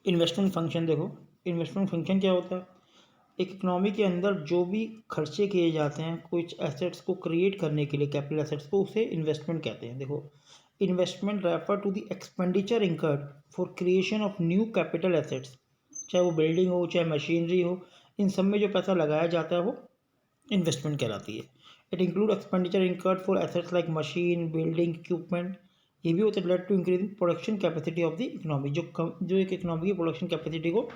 Investment function देखो, investment function क्या होता है? एक इकोनॉमी के अंदर जो भी खर्चे किए जाते हैं कुछ एसेट्स को क्रिएट करने के लिए, कैपिटल एसेट्स को, उसे इन्वेस्टमेंट कहते हैं। देखो, investment refer to the expenditure incurred for creation of new capital assets, चाहे वो बिल्डिंग हो चाहे मशीनरी हो, इन सब में जो पैसा लगाया जाता है वो इन्वेस्टमेंट कहलाती है। It include expenditure incurred for assets like machine, building, equipment. ये भी होता है let to increase in production capacity of the economy, जो एक इकोनॉमी की प्रोडक्शन कैपेसिटी को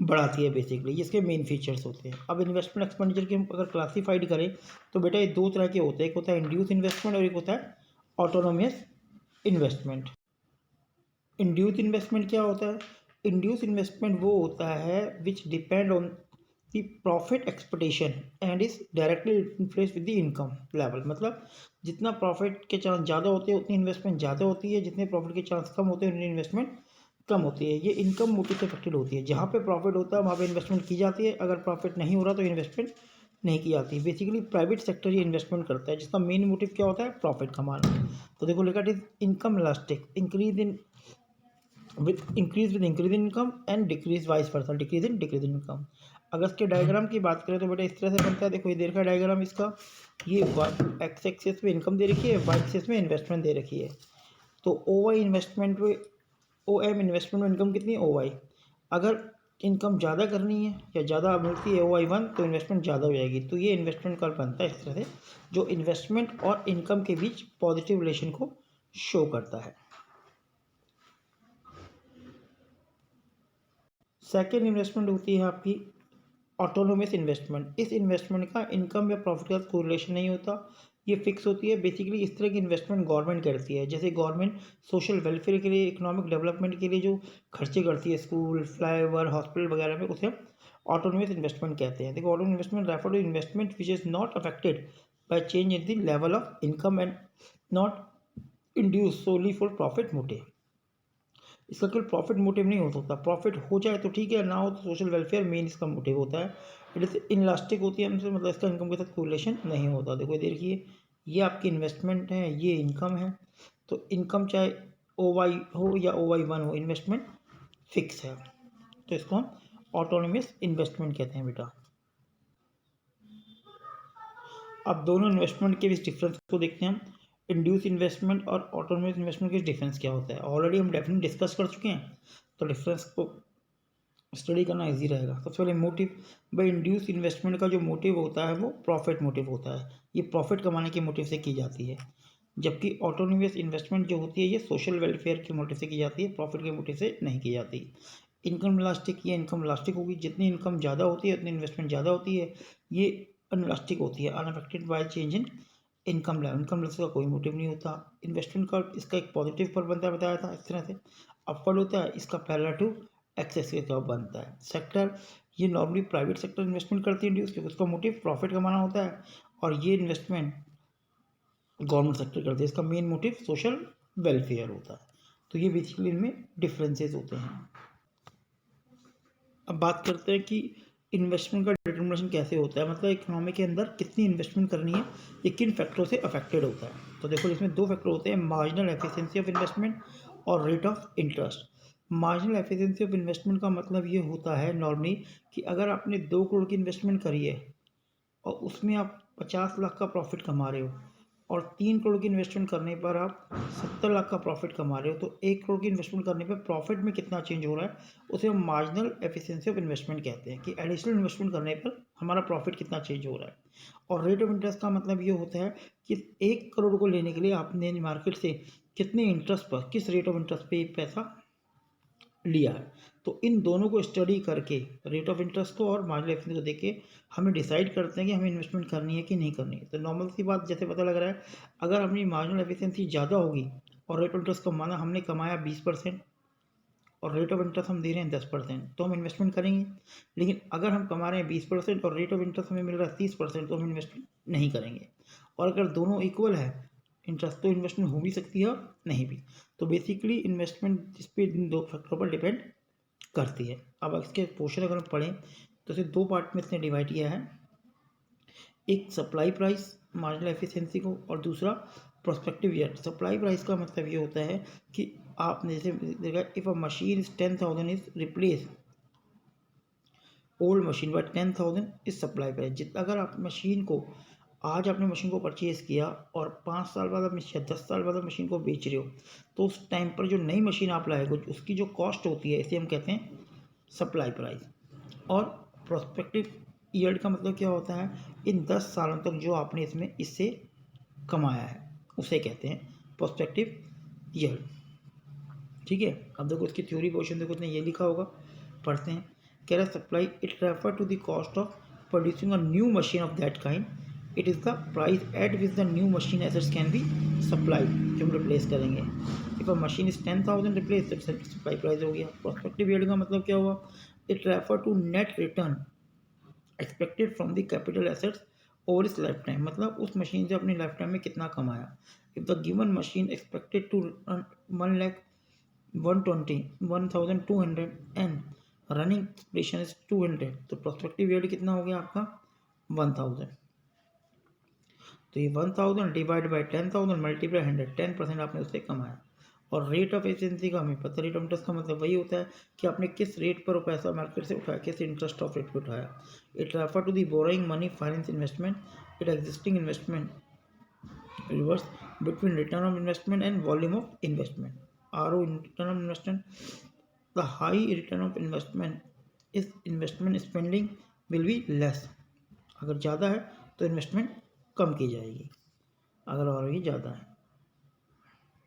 बढ़ाती है बेसिकली, जिसके मेन फीचर्स होते हैं। अब इन्वेस्टमेंट एक्सपेंडिचर की हम अगर क्लासीफाइड करें तो बेटा ये दो तरह के होते हैं, एक होता है इंड्यूस इन्वेस्टमेंट और एक होता है ऑटोनोमियस इन्वेस्टमेंट। इंड्यूस इन्वेस्टमेंट क्या होता है? इंड्यूस इन्वेस्टमेंट वो होता है विच depend on the profit expectation and is directly influence with the income level. मतलब जितना प्रॉफिट के चांस ज़्यादा होते हैं उतनी इन्वेस्टमेंट ज़्यादा होती है, जितने प्रॉफिट के चांस कम होते हैं उतनी इन्वेस्टमेंट कम होती है। ये इनकम मोटिव से अफेक्टेड होती है। जहाँ पे प्रॉफिट होता है वहाँ पे इन्वेस्टमेंट की जाती है, अगर प्रॉफिट नहीं हो रहा तो इन्वेस्टमेंट नहीं की जाती। बेसिकली प्राइवेट सेक्टर ये इन्वेस्टमेंट करता है जिसका मेन मोटिव क्या होता है? प्रॉफिट कमाना। तो देखो लिखा is income elastic, increase in with increase in income and decrease vice versa, decrease in income। अगर इसके डायग्राम की बात करें तो बेटा इस तरह से बनता है। देखो ये देखा डायग्राम इसका, ये एक्स एक्सिस में इनकम दे रखी है, वाई एक्सिस में इन्वेस्टमेंट दे रखी है। तो ओ वाई इन्वेस्टमेंट में, ओ एम इन्वेस्टमेंट में इनकम कितनी है? ओ वाई। अगर इनकम ज़्यादा करनी है या ज़्यादा मिलती है ओ वाई वन, तो इन्वेस्टमेंट ज़्यादा हो जाएगी। तो ये इन्वेस्टमेंट कर्व बनता है इस तरह से, जो इन्वेस्टमेंट और इनकम के बीच पॉजिटिव रिलेशन को शो करता है। सेकेंड इन्वेस्टमेंट होती है आपकी ऑटोनोमस इन्वेस्टमेंट। इस इन्वेस्टमेंट का इनकम या प्रॉफिट का कोई रिलेशन नहीं होता, ये फिक्स होती है। बेसिकली इस तरह की इन्वेस्टमेंट गवर्नमेंट करती है। जैसे गवर्नमेंट सोशल वेलफेयर के लिए, इकोनॉमिक डेवलपमेंट के लिए जो खर्चे करती है स्कूल, फ्लाईओवर, हॉस्पिटल वगैरह में, उसे हम ऑटोनोमस इन्वेस्टमेंट कहते हैं। देखो, autonomous investment refer to investment which is not affected by change in the level of income and not induce solely for profit motive. इसका केवल प्रॉफिट मोटिव नहीं हो सकता, प्रॉफिट हो जाए तो ठीक है, ना हो तो सोशल वेलफेयर मेन इसका मोटिव होता है। इट इज इनलास्टिक होती है हमसे, मतलब इसका इनकम के साथ कोरिलेशन नहीं होता। देखो ये देखिए, ये आपकी इन्वेस्टमेंट है, ये इनकम है। तो इनकम चाहे ओ वाई हो या ओ वाई वन हो, इन्वेस्टमेंट फिक्स है। तो इसको हम ऑटोनोमस इन्वेस्टमेंट कहते हैं बेटा। अब दोनों इन्वेस्टमेंट के बीच डिफरेंस को देखते हैं हम। इंड्यूस इन्वेस्टमेंट और ऑटोनोमस इन्वेस्टमेंट के डिफरेंस क्या होता है, ऑलरेडी हम डेफिनेटली डिस्कस कर चुके हैं, तो डिफरेंस को स्टडी करना इजी रहेगा। सबसे पहले मोटिव। भाई इंड्यूस इन्वेस्टमेंट का जो मोटिव होता है वो प्रॉफिट मोटिव होता है, ये प्रॉफिट कमाने के मोटिव से की जाती है। जबकि ऑटोनोमस इन्वेस्टमेंट जो होती है ये सोशल वेलफेयर के मोटिव से की जाती है, प्रॉफिट के मोटिव से नहीं की जाती। इनकम इलास्टिक, ये इनकम इलास्टिक होगी, जितनी इनकम ज़्यादा होती है उतनी इन्वेस्टमेंट ज़्यादा होती है। ये अनइलास्टिक होती है, अनअफेक्टेड बाय चेंज इन इनकम लेवल। इनकम लेवल का कोई मोटिव नहीं होता। इन्वेस्टमेंट का इसका एक पॉजिटिव पर बनता बताया था इस तरह से, अपवर्ड होता है, इसका पैरेलल टू एक्सेस के जॉब बनता है। सेक्टर, ये नॉर्मली प्राइवेट सेक्टर इन्वेस्टमेंट करती है इंड्यूस, क्योंकि उसका मोटिव प्रॉफिट कमाना होता है। और ये इन्वेस्टमेंट गवर्नमेंट सेक्टर करती है, इसका मेन मोटिव सोशल वेलफेयर होता है। तो ये बेसिकली इनमें डिफरेंसेस होते हैं। अब बात करते हैं कि इन्वेस्टमेंट का डिटर्मिनेशन कैसे होता है, मतलब इकोनॉमी के अंदर कितनी इन्वेस्टमेंट करनी है, ये किन फैक्टरों से अफेक्टेड होता है। तो देखो इसमें दो फैक्टर होते हैं, मार्जिनल एफिशिएंसी ऑफ इन्वेस्टमेंट और rate of interest. Marginal efficiency of investment का मतलब ये होता है नॉर्मली कि अगर आपने 2 करोड़ की इन्वेस्टमेंट करी है और उसमें आप 50 लाख का प्रॉफिट कमा रहे हो, और 3 करोड़ की इन्वेस्टमेंट करने पर आप 70 लाख का प्रॉफिट कमा रहे हो, तो 1 करोड़ की इन्वेस्टमेंट करने पर प्रॉफिट में कितना चेंज हो रहा है, उसे हम मार्जिनल एफिशिएंसी ऑफ इन्वेस्टमेंट कहते हैं, कि एडिशनल इन्वेस्टमेंट करने पर हमारा प्रॉफिट कितना चेंज हो रहा है। और रेट ऑफ इंटरेस्ट का मतलब ये होता है कि 1 करोड़ को लेने के लिए आपने मार्केट से कितने इंटरेस्ट पर, किस रेट ऑफ इंटरेस्ट पे पैसा लिया है। तो इन दोनों को स्टडी करके, रेट ऑफ इंटरेस्ट को और मार्जिनल एफिशिएंसी को देख के, हमें डिसाइड करते हैं कि हमें इन्वेस्टमेंट करनी है कि नहीं करनी है। तो नॉर्मल सी बात जैसे पता लग रहा है, अगर अपनी मार्जिनल एफिशिएंसी ज़्यादा होगी और रेट ऑफ इंटरेस्ट को माना हमने कमाया 20% और रेट ऑफ इंटरेस्ट हम दे रहे हैं 10%, तो हम इन्वेस्टमेंट करेंगे। लेकिन अगर हम कमा रहे हैं 20% और रेट ऑफ इंटरेस्ट हमें मिल रहा है 30%, तो हम इन्वेस्टमेंट नहीं करेंगे। और अगर दोनों इक्वल है इंटरेस्ट, तो इन्वेस्टमेंट हो भी सकती है और नहीं भी। तो बेसिकली इन्वेस्टमेंट इस पे इन दो फैक्टरों पर डिपेंड करती है। अब इसके पोर्शन अगर हम पढ़ें तो इसे 2 पार्ट में इसने डिवाइड किया है। एक सप्लाई प्राइस मार्जिनल एफिशिएंसी को, और दूसरा प्रोस्पेक्टिव ईयर। सप्लाई प्राइस का मतलब ये होता है कि आपने जैसे देखा, if a machine is 10,000 is replace old machine by 10,000 is supply price. जितना अगर आप मशीन को आज आपने मशीन को परचेज़ किया और 5 साल बाद आप या 10 साल बाद आप मशीन को बेच रहे हो, तो उस टाइम पर जो नई मशीन आप लाए हो उसकी जो कॉस्ट होती है, इसे हम कहते हैं सप्लाई प्राइस। और प्रोस्पेक्टिव ईयर्ड का मतलब क्या होता है, इन 10 सालों तक जो आपने इससे कमाया है उसे कहते हैं प्रोस्पेक्टिव ईयर्ड। ठीक है, अब देखो इसकी थ्योरी पोर्शन देखो, उसने ये लिखा होगा, पढ़ते हैं। कह रहा supply it refer to the cost of producing a new machine of that kind, it is the price at which the new machine assets can be supplied, जो हम रिप्लेस करेंगे। If a machine is 10,000 replace, तो supply price हो गया। Prospective yield का मतलब क्या हुआ, it refer to net return expected from the capital assets over its life time, मतलब उस मशीन से अपनी लाइफ टाइम में कितना कमाया। If the given machine expected to 1,200 and running expression is 200, तो प्रोस्पेक्टिव ईयर्ड कितना हो गया आपका 1,000। तो ये 1,000 डिवाइड बाई 10,000 मल्टीप्लाई 100, 10% आपने उससे कमाया। और रेट ऑफ एफिशिएंसी का हमें पता, रेट ऑफ इंटरेस्ट का मतलब वही होता है कि आपने किस रेट पर वो पैसा मार्केट से उठाया, किस इंटरेस्ट ऑफ रेट पर उठाया। It refer to the borrowing money finance investment, it existing investment reverse between return on investment and volume of investment. RO in return on investment, the high return of investment is investment spending will be less. अगर ज़्यादा है तो investment कम की जाएगी, अगर और भी ज़्यादा है।